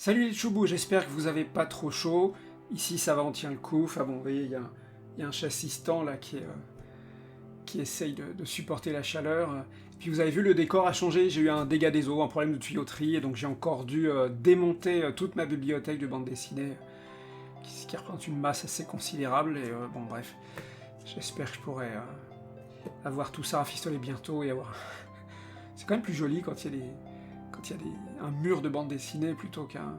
Salut les choubous, j'espère que vous avez pas trop chaud. Ici ça va, on tient le coup. Enfin bon, vous voyez, il y a un chassistant là qui essaye de supporter la chaleur. Puis vous avez vu, le décor a changé, j'ai eu un dégât des eaux, un problème de tuyauterie, et donc j'ai encore dû démonter toute ma bibliothèque de bande dessinée, qui représente une masse assez considérable, et bon bref, j'espère que je pourrai avoir tout ça rafistolé bientôt, et avoir... C'est quand même plus joli quand il y a un mur de bande dessinée plutôt qu'un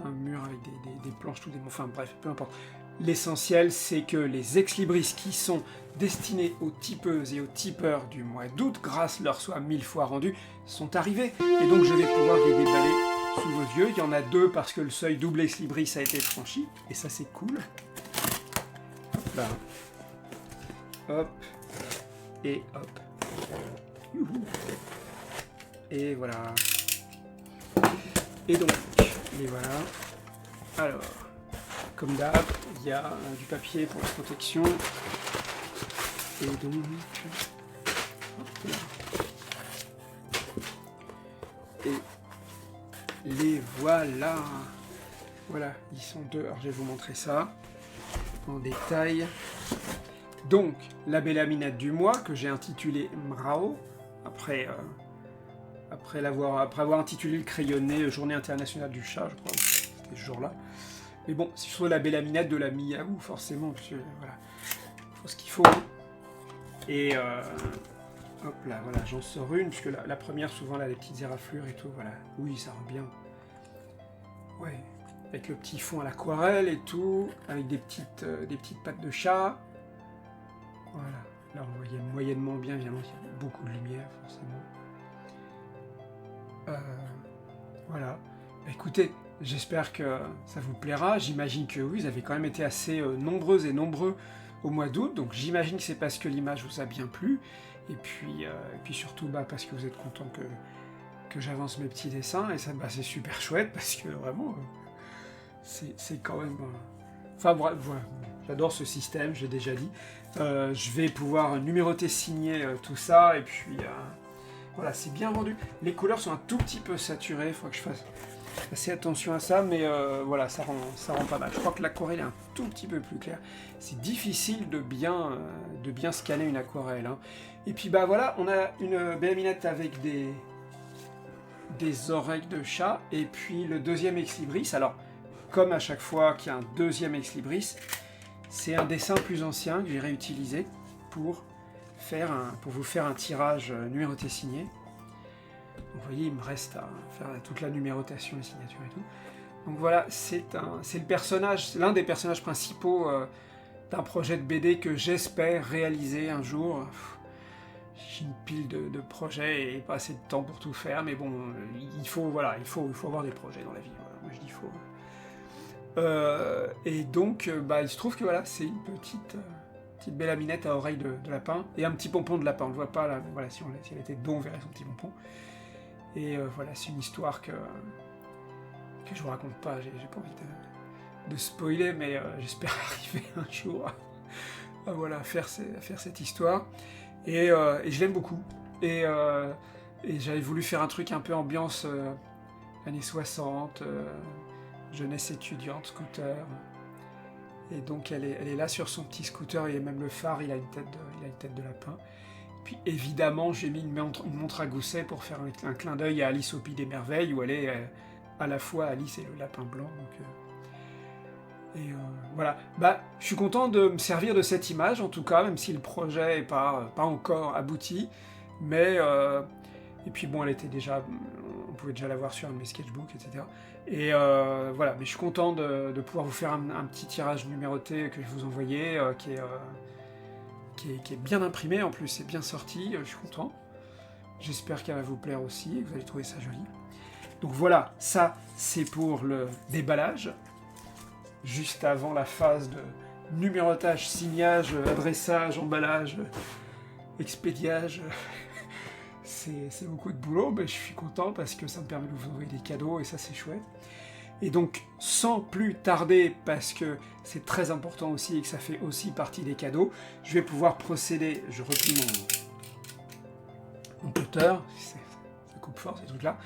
mur avec des planches tout démontées. Enfin bref, peu importe. L'essentiel, c'est que les ex-libris qui sont destinés aux tipeuses et aux tipeurs du mois d'août, grâce leur soit 1000 fois rendu, sont arrivés. Et donc je vais pouvoir les déballer sous vos yeux. Il y en a deux parce que le seuil double ex-libris a été franchi. Et ça, c'est cool. Hop là. Hop. Et hop. Youhou. Et voilà. Et donc, les voilà. Alors, comme d'hab, il y a du papier pour la protection. Et donc... Hop là. Et les voilà. Voilà, ils sont deux. Alors je vais vous montrer ça en détail. Donc, la Bélaminette du mois, que j'ai intitulée Mrao, après avoir intitulé le crayonné Journée internationale du chat, je crois, c'était ce jour-là. Mais bon, si je trouve la Bélaminette de la Miaou, forcément, parce que voilà, faut ce qu'il faut. Et hop là, voilà, j'en sors une, puisque la première, souvent, elle a des petites éraflures et tout, voilà. Oui, ça rend bien. Ouais, avec le petit fond à l'aquarelle et tout, avec des petites pattes de chat. Voilà, là on voyait moyennement bien, évidemment, il y a beaucoup de lumière, forcément. Voilà. Bah, écoutez, j'espère que ça vous plaira. J'imagine que oui, vous avez quand même été assez nombreuses et nombreux au mois d'août, donc j'imagine que c'est parce que l'image vous a bien plu, et puis surtout parce que vous êtes content que j'avance mes petits dessins, et ça c'est super chouette, parce que vraiment, c'est quand même... Enfin bref, voilà. J'adore ce système, j'ai déjà dit. Je vais pouvoir numéroter, signer tout ça, et puis... Voilà, c'est bien rendu. Les couleurs sont un tout petit peu saturées, il faudra que je fasse assez attention à ça, mais voilà, ça rend pas mal. Je crois que l'aquarelle est un tout petit peu plus claire. C'est difficile de bien scanner une aquarelle. Hein. Et puis bah voilà, on a une Bélaminette avec des oreilles de chat, et puis le deuxième ex-libris. Alors, comme à chaque fois qu'il y a un deuxième ex-libris, c'est un dessin plus ancien que j'ai réutilisé pour vous faire un tirage numéroté signé. Donc, vous voyez, il me reste à faire toute la numérotation, les signatures et tout. Donc voilà, c'est l'un des personnages principaux d'un projet de BD que j'espère réaliser un jour. J'ai une pile de projets et pas assez de temps pour tout faire, mais bon, il faut avoir des projets dans la vie. Voilà, moi je dis il faut. Et donc, il se trouve que voilà, c'est une petite Bélaminette à oreille de lapin, et un petit pompon de lapin, on le voit pas là, mais voilà, si elle était de dos, on verrait son petit pompon. Et voilà, c'est une histoire que je vous raconte pas, j'ai pas envie de spoiler, mais j'espère arriver un jour à faire cette histoire. Et je l'aime beaucoup. Et j'avais voulu faire un truc un peu ambiance années 60, jeunesse étudiante, scooter. Et donc elle est là sur son petit scooter, et même le phare, il a une tête de lapin. Puis évidemment, j'ai mis une montre à gousset pour faire un clin d'œil à Alice au Pays des Merveilles, où elle est à la fois Alice et le lapin blanc. Donc, voilà. Je suis content de me servir de cette image, en tout cas, même si le projet n'est pas encore abouti. Mais et puis bon, elle était déjà, on pouvait déjà la voir sur un de mes sketchbooks, etc. Et voilà, mais je suis content de pouvoir vous faire un petit tirage numéroté que je vous envoyais, qui est bien imprimé, en plus c'est bien sorti, je suis content. J'espère qu'elle va vous plaire aussi, et que vous allez trouver ça joli. Donc voilà, ça c'est pour le déballage, juste avant la phase de numérotage, signage, adressage, emballage, expédiage. C'est beaucoup de boulot, mais je suis content parce que ça me permet de vous envoyer des cadeaux, et ça c'est chouette. Et donc, sans plus tarder, parce que c'est très important aussi et que ça fait aussi partie des cadeaux, je vais pouvoir procéder. Je replie mon cutter, ça coupe fort ces trucs-là.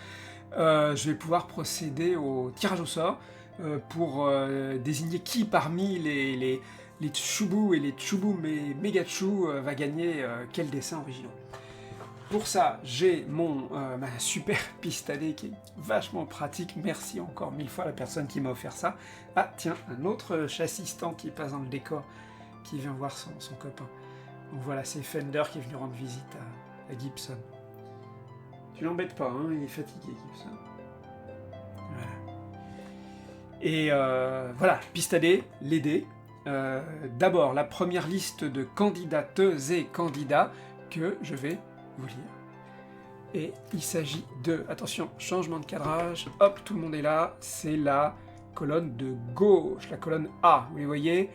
je vais pouvoir procéder au tirage au sort pour désigner qui parmi les Chubou et les Chubou et Megachu va gagner quel dessin originaux. Pour ça, j'ai ma super piste à dés qui est vachement pratique. Merci encore 1000 fois à la personne qui m'a offert ça. Ah tiens, un autre chassistant qui passe dans le décor, qui vient voir son copain. Donc voilà, c'est Fender qui est venu rendre visite à Gibson. Tu l'embêtes pas, hein, il est fatigué, Gibson. Voilà. Et voilà, piste à dés, les dés. D'abord, la première liste de candidateuses et candidats que je vais vous lire. Et il s'agit de, attention, changement de cadrage, hop, tout le monde est là, c'est la colonne de gauche, la colonne A. Vous les voyez,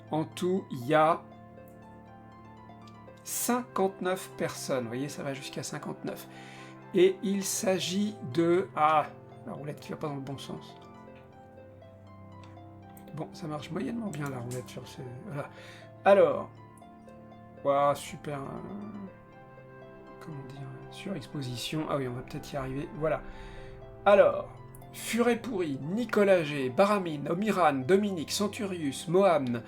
en tout, il y a 59 personnes, vous voyez, ça va jusqu'à 59. Et il s'agit de... Ah, la roulette qui va pas dans le bon sens. Bon, ça marche moyennement bien la roulette sur ce... Voilà. Alors... Waouh, super... Comment dire... Surexposition. Ah oui, on va peut-être y arriver. Voilà. Alors... Furet pourri, Nicolas G, Baramine, Omiran, Dominique, Centurius, Mohamn,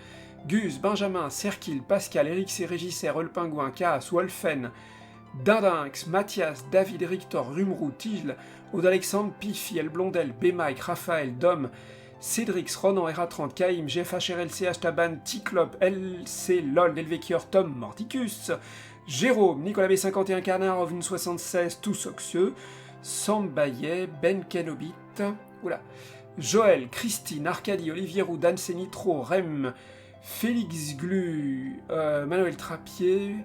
Gus, Benjamin, Serkil, Pascal, Eric Régisseur, Pingouin, Kaas, Wolfen, Dindinx, Mathias, David, Rictor, Rumrou, Tigel, Aude Alexandre, Pifi, El Blondel, B-Mike, Raphaël, Dom, Cédrix, Ronan, RA30, Caïm, GFHRLCH, Taban, Ticlop, LC, LOL, Delvekior, Tom, Morticus, Jérôme, Nicolas B51, Carnard, Ovn 76, Tous Oxieux, Sambayet, Ben Kenobit, oula, Joël, Christine, Arcadie, Olivier Roux, Dan Nitro, Rem, Félix Glu, Manuel Trappier,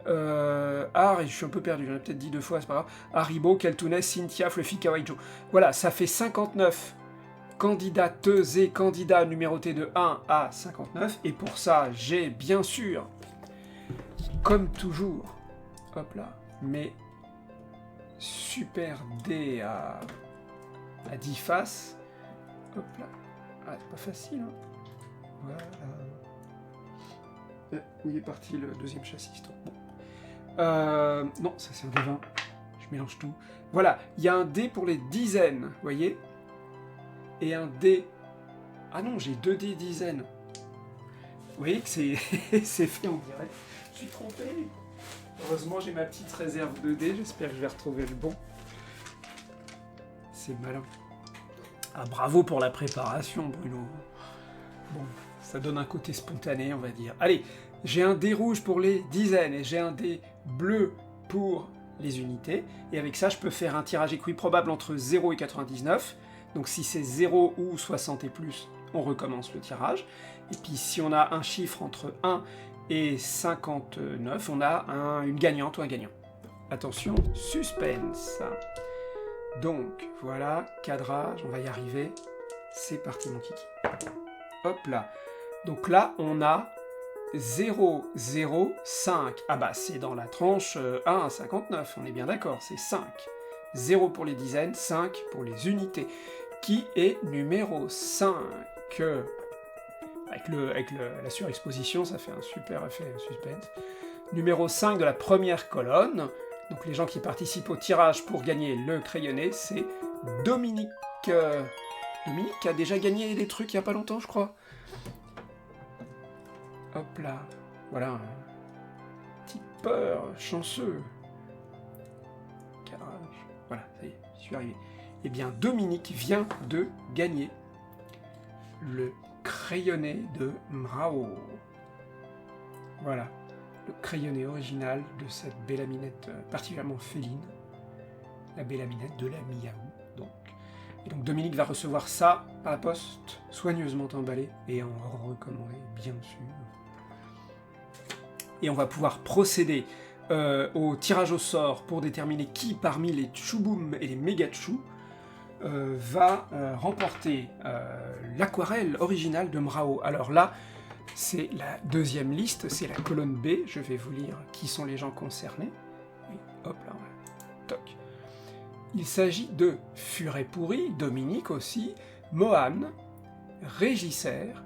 je suis un peu perdu, j'en ai peut-être dit 2 fois, c'est pas grave, Haribo, Keltounes, Cynthia, Fluffy, Kawaii Joe. Voilà, ça fait 59 candidateuses et candidats numérotés de 1 à 59, et pour ça, j'ai bien sûr, comme toujours, hop là, mes super dés à 10 faces, hop là, ah, c'est pas facile, hein. Voilà. Où est parti le deuxième châssis? Bon. Non, ça c'est un dé 20. Je mélange tout. Voilà, il y a un dé pour les dizaines, vous voyez? Et un dé... Ah non, j'ai 2 dés dizaines. Vous voyez que c'est c'est fait en direct. Je suis trompé. Heureusement, j'ai ma petite réserve de dés. J'espère que je vais retrouver le bon. C'est malin. Ah, bravo pour la préparation, Bruno. Bon, ça donne un côté spontané, on va dire. Allez, j'ai un dé rouge pour les dizaines et j'ai un dé bleu pour les unités. Et avec ça, je peux faire un tirage équiprobable entre 0 et 99. Donc si c'est 0 ou 60 et plus, on recommence le tirage. Et puis si on a un chiffre entre 1 et 59, on a une gagnante ou un gagnant. Attention, suspense. Donc, voilà, cadrage, on va y arriver. C'est parti, mon kiki. Hop là. Donc là, on a 0, 0, 5. Ah bah, c'est dans la tranche 1 à 59, on est bien d'accord, c'est 5. 0 pour les dizaines, 5 pour les unités. Qui est numéro 5 ? Avec la surexposition, ça fait un super effet suspense. Numéro 5 de la première colonne. Donc les gens qui participent au tirage pour gagner le crayonné, c'est Dominique. Dominique a déjà gagné des trucs il n'y a pas longtemps, je crois. Hop là. Voilà un petit peur chanceux. Cadrage. Voilà, ça y est, j'y suis arrivé. Eh bien, Dominique vient de gagner le crayonné de Mrao. Voilà. Le crayonné original de cette bélaminette particulièrement féline, la bélaminette de la Miaou. Et donc Dominique va recevoir ça par la poste, soigneusement emballé et en recommandé, bien sûr. Et on va pouvoir procéder au tirage au sort pour déterminer qui parmi les Chuboum et les Megachou va remporter l'aquarelle originale de Mrao. Alors là, c'est la deuxième liste, c'est la colonne B. Je vais vous lire qui sont les gens concernés. Et hop là, voilà. Toc. Il s'agit de Furet pourri, Dominique aussi, Mohan, Régisseur,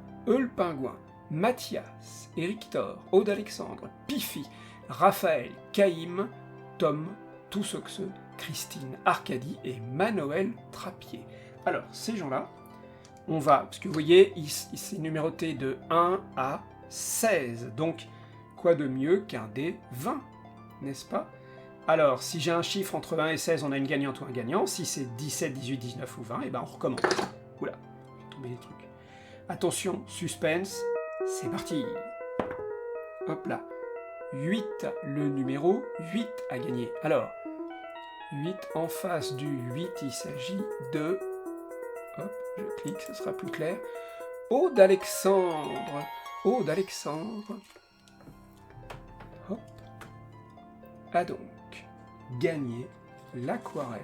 Pingouin, Mathias, Eric Thor, Aude Alexandre, Pifi, Raphaël, Caïm, Tom, Toussoxeux, Christine Arcadie et Manoël Trappier. Alors, ces gens-là, on va, parce que vous voyez, c'est numéroté de 1 à 16, donc quoi de mieux qu'un des 20, n'est-ce pas? Alors, si j'ai un chiffre entre 1 et 16, on a une gagnante ou un gagnant. Si c'est 17, 18, 19 ou 20, et ben on recommence. Oula, j'ai tombé des trucs. Attention, suspense, c'est parti. Hop là. 8, le numéro 8 à gagner. Alors, 8 en face du 8, il s'agit de... Hop, je clique, ce sera plus clair. Aude Alexandre. Aude Alexandre. Hop. A donc gagné l'aquarelle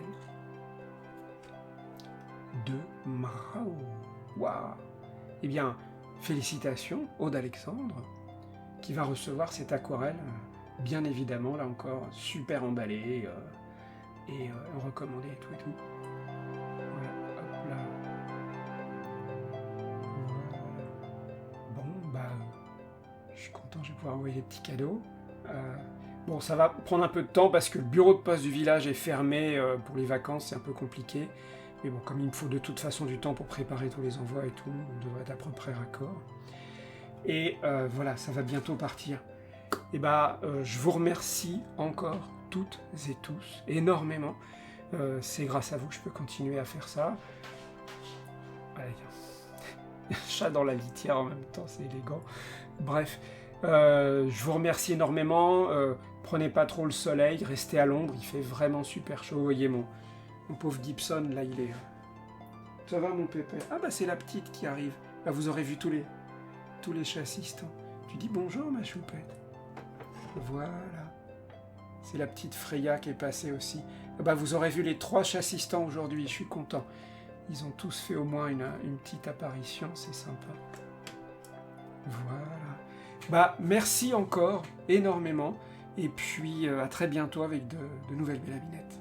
de Mrao. Waouh. Eh bien, félicitations, Aude Alexandre, qui va recevoir cette aquarelle, bien évidemment, là encore, super emballée, et recommandée et tout et tout. Voilà, hop là. Voilà. Bon, bah, je suis content, je vais pouvoir envoyer les petits cadeaux. Bon, ça va prendre un peu de temps parce que le bureau de poste du village est fermé pour les vacances, c'est un peu compliqué. Mais bon, comme il me faut de toute façon du temps pour préparer tous les envois et tout, on devrait être à peu près raccord. Et voilà, ça va bientôt partir. Et bah, je vous remercie encore toutes et tous énormément. C'est grâce à vous que je peux continuer à faire ça. Allez, chat dans la litière en même temps, c'est élégant. Bref, je vous remercie énormément. Prenez pas trop le soleil, restez à l'ombre, il fait vraiment super chaud. Vous voyez mon pauvre Gibson, là il est... Ça va mon pépé? Ah bah c'est la petite qui arrive. Bah, vous aurez vu tous les chassistants. Tu dis bonjour ma choupette. Voilà. C'est la petite Freya qui est passée aussi. Ah bah, vous aurez vu les 3 chassistants aujourd'hui, je suis content. Ils ont tous fait au moins une petite apparition, c'est sympa. Voilà. Bah, merci encore énormément. Et puis à très bientôt avec de nouvelles bélaminettes.